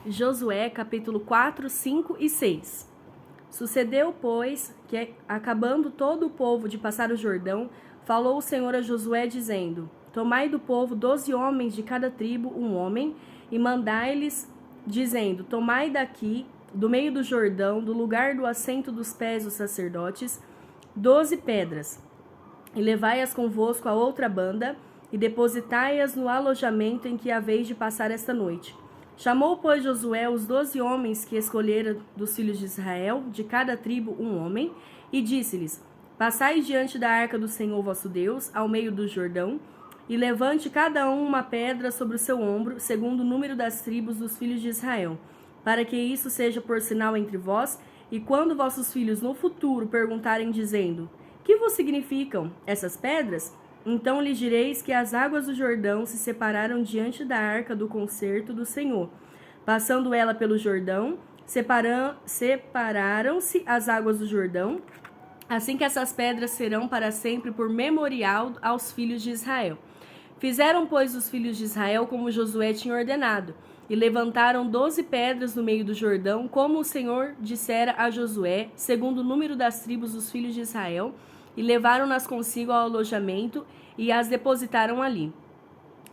Josué, capítulo 4, 5 e 6. Sucedeu, pois, que, acabando todo o povo de passar o Jordão, falou o Senhor a Josué, dizendo: Tomai do povo 12 homens de cada tribo, um homem, e mandai-lhes, dizendo: Tomai daqui, do meio do Jordão, do lugar do assento dos pés dos sacerdotes, 12 pedras, e levai-as convosco a outra banda, e depositai-as no alojamento em que haveis de passar esta noite. Chamou, pois, Josué os 12 homens que escolhera dos filhos de Israel, de cada tribo um homem, e disse-lhes: Passai diante da arca do Senhor vosso Deus, ao meio do Jordão, e levante cada um uma pedra sobre o seu ombro, segundo o número das tribos dos filhos de Israel, para que isso seja por sinal entre vós, e quando vossos filhos no futuro perguntarem, dizendo: Que vos significam essas pedras? Então lhes direis que as águas do Jordão se separaram diante da arca do concerto do Senhor. Passando ela pelo Jordão, separaram-se as águas do Jordão, assim que essas pedras serão para sempre por memorial aos filhos de Israel. Fizeram, pois, os filhos de Israel como Josué tinha ordenado, e levantaram 12 pedras no meio do Jordão, como o Senhor dissera a Josué, segundo o número das tribos dos filhos de Israel, e levaram-nas consigo ao alojamento e as depositaram ali.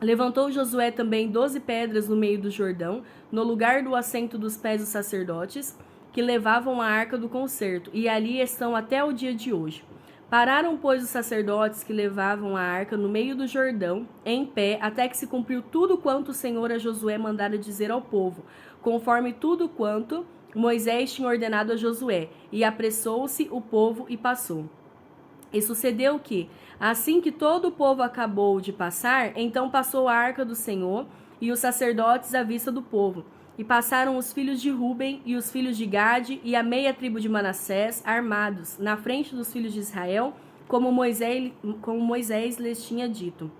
Levantou Josué também 12 pedras no meio do Jordão, no lugar do assento dos pés dos sacerdotes, que levavam a arca do concerto, e ali estão até o dia de hoje. Pararam, pois, os sacerdotes que levavam a arca no meio do Jordão, em pé, até que se cumpriu tudo quanto o Senhor a Josué mandara dizer ao povo, conforme tudo quanto Moisés tinha ordenado a Josué, e apressou-se o povo e passou. E sucedeu que, assim que todo o povo acabou de passar, então passou a arca do Senhor e os sacerdotes à vista do povo. E passaram os filhos de Ruben e os filhos de Gade e a meia tribo de Manassés, armados, na frente dos filhos de Israel, como Moisés lhes tinha dito.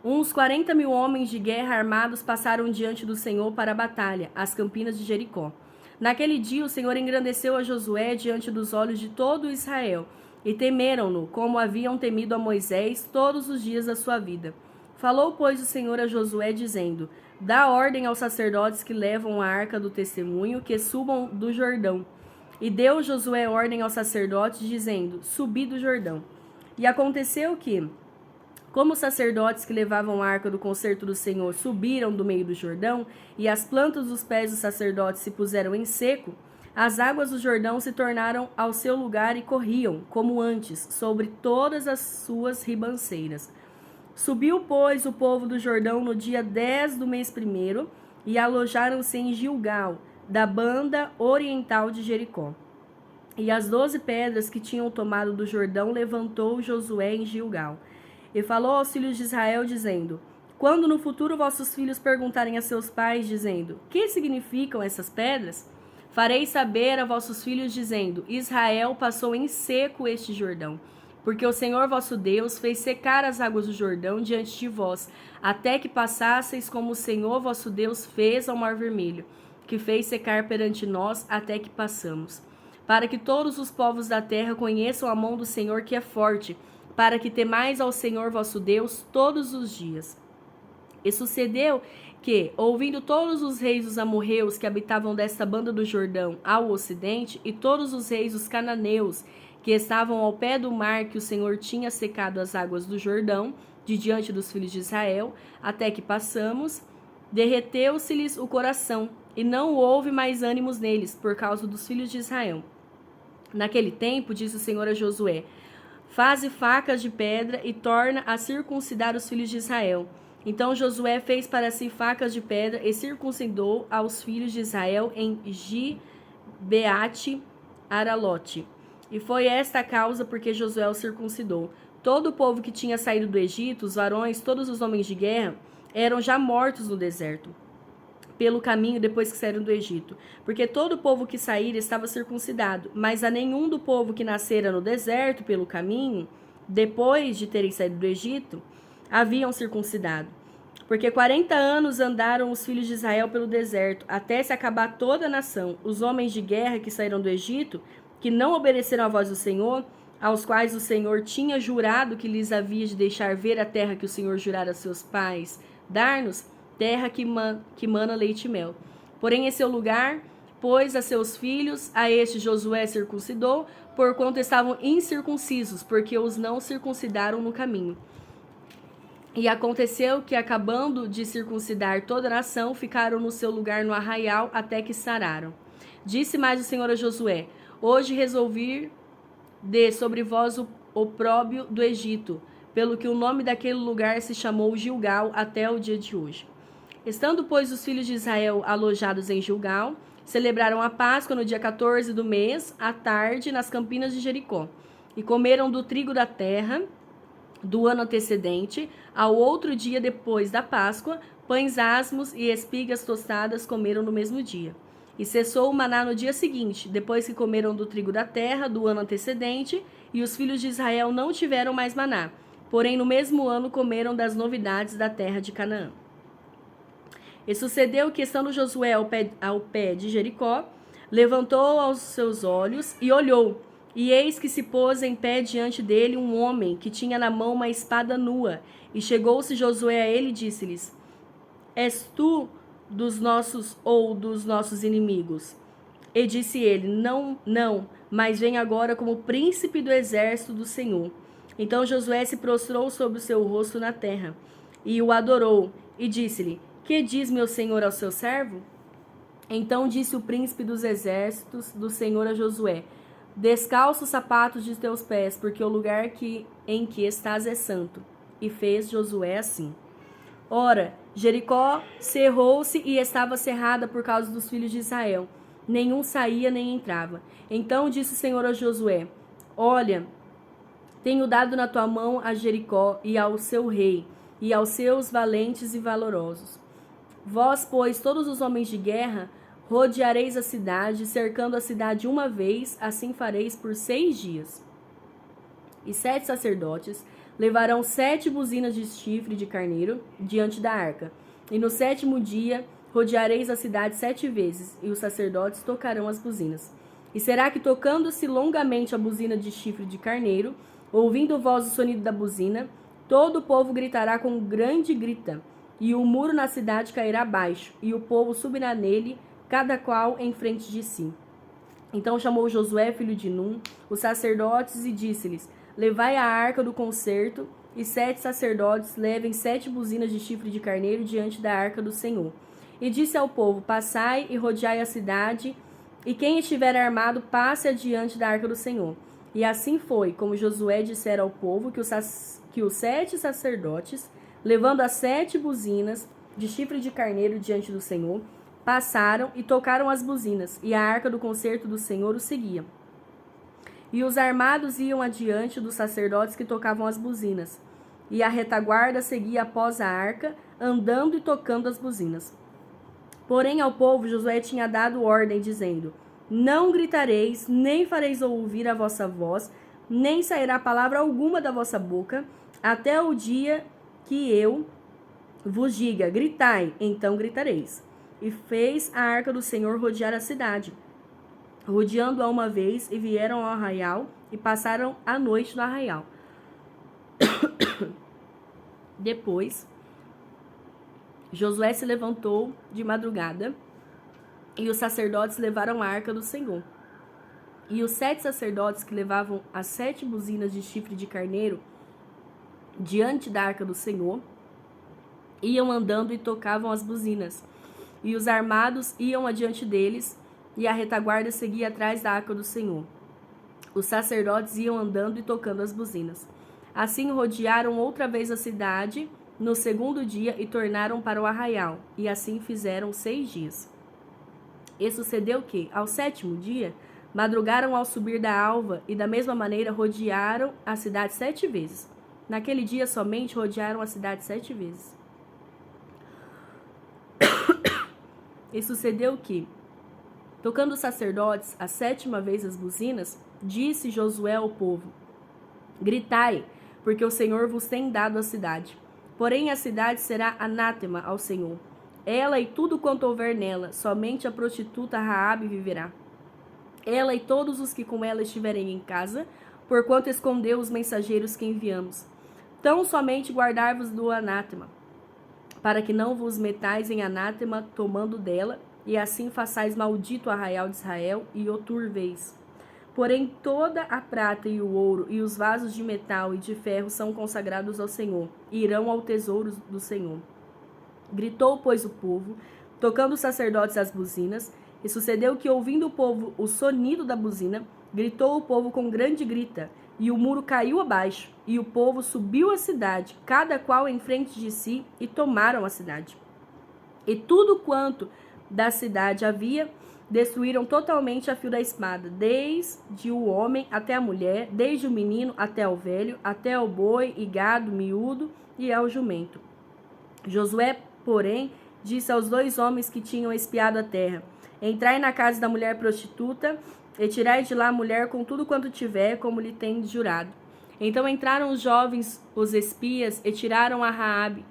Uns 40.000 homens de guerra armados passaram diante do Senhor para a batalha, às campinas de Jericó. Naquele dia o Senhor engrandeceu a Josué diante dos olhos de todo Israel, e temeram-no, como haviam temido a Moisés todos os dias da sua vida. Falou, pois, o Senhor a Josué, dizendo: Dá ordem aos sacerdotes que levam a arca do testemunho, que subam do Jordão. E deu Josué ordem aos sacerdotes, dizendo: Subi do Jordão. E aconteceu que, como os sacerdotes que levavam a arca do concerto do Senhor subiram do meio do Jordão, e as plantas dos pés dos sacerdotes se puseram em seco, as águas do Jordão se tornaram ao seu lugar e corriam, como antes, sobre todas as suas ribanceiras. Subiu, pois, o povo do Jordão no dia 10 do mês primeiro, e alojaram-se em Gilgal, da banda oriental de Jericó. E as 12 pedras que tinham tomado do Jordão levantou Josué em Gilgal. E falou aos filhos de Israel, dizendo: Quando no futuro vossos filhos perguntarem a seus pais, dizendo: Que significam essas pedras? Farei saber a vossos filhos, dizendo: Israel passou em seco este Jordão, porque o Senhor vosso Deus fez secar as águas do Jordão diante de vós, até que passasseis como o Senhor vosso Deus fez ao Mar Vermelho, que fez secar perante nós até que passamos. Para que todos os povos da terra conheçam a mão do Senhor que é forte, para que temais ao Senhor vosso Deus todos os dias. E sucedeu que, ouvindo todos os reis dos amorreus que habitavam desta banda do Jordão ao ocidente, e todos os reis dos cananeus que estavam ao pé do mar, que o Senhor tinha secado as águas do Jordão, de diante dos filhos de Israel, até que passamos, derreteu-se-lhes o coração, e não houve mais ânimos neles, por causa dos filhos de Israel. Naquele tempo, disse o Senhor a Josué: Faze facas de pedra e torna a circuncidar os filhos de Israel. Então Josué fez para si facas de pedra e circuncidou aos filhos de Israel em Gibeate Aralote. E foi esta a causa porque Josué o circuncidou. Todo o povo que tinha saído do Egito, os varões, todos os homens de guerra, eram já mortos no deserto, pelo caminho depois que saíram do Egito. Porque todo o povo que saíra estava circuncidado, mas a nenhum do povo que nascera no deserto pelo caminho, depois de terem saído do Egito, haviam circuncidado. Porque 40 anos andaram os filhos de Israel pelo deserto, até se acabar toda a nação. Os homens de guerra que saíram do Egito, que não obedeceram à voz do Senhor, aos quais o Senhor tinha jurado que lhes havia de deixar ver a terra que o Senhor jurara a seus pais dar-nos, terra que mana leite e mel. Porém, em seu lugar, pôs a seus filhos, a este Josué circuncidou, porquanto estavam incircuncisos, porque os não circuncidaram no caminho. E aconteceu que, acabando de circuncidar toda a nação, ficaram no seu lugar no arraial até que sararam. Disse mais o Senhor a Josué: hoje resolvi de sobre vós o opróbio do Egito, pelo que o nome daquele lugar se chamou Gilgal até o dia de hoje. Estando, pois, os filhos de Israel alojados em Gilgal, celebraram a Páscoa no dia 14 do mês, à tarde, nas campinas de Jericó. E comeram do trigo da terra do ano antecedente, ao outro dia depois da Páscoa, pães asmos e espigas tostadas comeram no mesmo dia. E cessou o maná no dia seguinte, depois que comeram do trigo da terra do ano antecedente, e os filhos de Israel não tiveram mais maná. Porém, no mesmo ano comeram das novidades da terra de Canaã. E sucedeu que, estando Josué ao pé de Jericó, levantou aos seus olhos e olhou, e eis que se pôs em pé diante dele um homem que tinha na mão uma espada nua. E chegou-se Josué a ele e disse-lhes: és tu dos nossos inimigos? E disse ele: não, mas vem agora como príncipe do exército do Senhor. Então Josué se prostrou sobre o seu rosto na terra, e o adorou, e disse-lhe: que diz meu senhor ao seu servo? Então disse o príncipe dos exércitos do Senhor a Josué: descalça os sapatos de teus pés, porque o lugar em que estás é santo. E fez Josué assim. Ora, Jericó cerrou-se e estava cerrada por causa dos filhos de Israel. Nenhum saía nem entrava. Então disse o Senhor a Josué: olha, tenho dado na tua mão a Jericó e ao seu rei, e aos seus valentes e valorosos. Vós, pois, todos os homens de guerra, rodeareis a cidade, cercando a cidade uma vez, assim fareis por 6 dias. E 7 sacerdotes levarão 7 buzinas de chifre de carneiro diante da arca. E no 7º dia rodeareis a cidade 7 vezes, e os sacerdotes tocarão as buzinas. E será que, tocando-se longamente a buzina de chifre de carneiro, ouvindo vós o sonido da buzina, todo o povo gritará com grande grita, e o muro na cidade cairá abaixo, e o povo subirá nele, cada qual em frente de si. Então chamou Josué, filho de Num, os sacerdotes, e disse-lhes: levai a arca do concerto, e 7 sacerdotes levem 7 buzinas de chifre de carneiro diante da arca do Senhor. E disse ao povo: passai e rodeai a cidade, e quem estiver armado passe adiante da arca do Senhor. E assim foi, como Josué dissera ao povo, que os 7 sacerdotes, levando as 7 buzinas de chifre de carneiro diante do Senhor, passaram e tocaram as buzinas, e a arca do concerto do Senhor os seguia. E os armados iam adiante dos sacerdotes que tocavam as buzinas, e a retaguarda seguia após a arca, andando e tocando as buzinas. Porém, ao povo Josué tinha dado ordem, dizendo: não gritareis, nem fareis ouvir a vossa voz, nem sairá palavra alguma da vossa boca, até o dia que eu vos diga: gritai, então gritareis. E fez a arca do Senhor rodear a cidade, rodeando-a uma vez, e vieram ao arraial, e passaram a noite no arraial. Depois, Josué se levantou de madrugada, e os sacerdotes levaram a arca do Senhor. E os 7 sacerdotes que levavam as 7 buzinas de chifre de carneiro diante da arca do Senhor iam andando e tocavam as buzinas. E os armados iam adiante deles, e a retaguarda seguia atrás da arca do Senhor. Os sacerdotes iam andando e tocando as buzinas. Assim rodearam outra vez a cidade no 2º dia e tornaram para o arraial. E assim fizeram 6 dias. E sucedeu que, ao 7º dia, madrugaram ao subir da alva, e da mesma maneira rodearam a cidade 7 vezes. Naquele dia somente rodearam a cidade 7 vezes. E sucedeu que, tocando os sacerdotes a 7ª vez as buzinas, disse Josué ao povo: gritai, porque o Senhor vos tem dado a cidade. Porém a cidade será anátema ao Senhor, ela e tudo quanto houver nela, somente a prostituta Raabe viverá. Ela e todos os que com ela estiverem em casa, porquanto escondeu os mensageiros que enviamos. Tão somente guardai-vos do anátema, para que não vos metais em anátema tomando dela, e assim façais maldito o arraial de Israel, e o turveis. Porém, toda a prata e o ouro, e os vasos de metal e de ferro são consagrados ao Senhor, e irão ao tesouro do Senhor. Gritou, pois, o povo, tocando os sacerdotes as buzinas, e sucedeu que, ouvindo o povo o sonido da buzina, gritou o povo com grande grita, e o muro caiu abaixo, e o povo subiu à cidade, cada qual em frente de si, e tomaram a cidade. E tudo quanto da cidade havia, destruíram totalmente a fio da espada, desde o homem até a mulher, desde o menino até o velho, até o boi e gado miúdo e ao jumento. Josué, porém, disse aos 2 homens que tinham espiado a terra: Entrai na casa da mulher prostituta e tirai de lá a mulher com tudo quanto tiver, como lhe tem jurado. Então entraram os jovens, os espias, e tiraram a Raabe,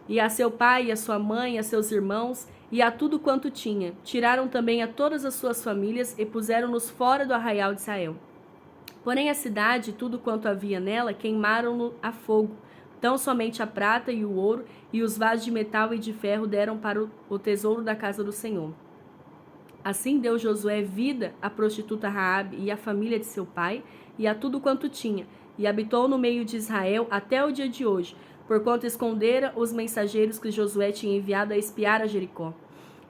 e a seu pai, e a sua mãe, e a seus irmãos, e a tudo quanto tinha. Tiraram também a todas as suas famílias, e puseram-nos fora do arraial de Israel. Porém a cidade e tudo quanto havia nela queimaram-no a fogo. Tão somente a prata e o ouro e os vasos de metal e de ferro deram para o tesouro da casa do Senhor. Assim deu Josué vida à prostituta Raabe e à família de seu pai, e a tudo quanto tinha, e habitou no meio de Israel até o dia de hoje, porquanto escondera os mensageiros que Josué tinha enviado a espiar a Jericó.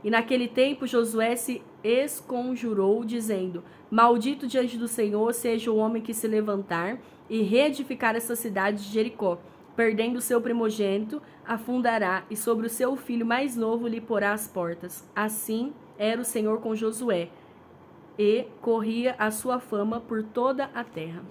E naquele tempo Josué se esconjurou, dizendo: Maldito diante do Senhor seja o homem que se levantar e reedificar essa cidade de Jericó. Perdendo o seu primogênito, afundará, e sobre o seu filho mais novo lhe porá as portas. Assim era o Senhor com Josué, e corria a sua fama por toda a terra.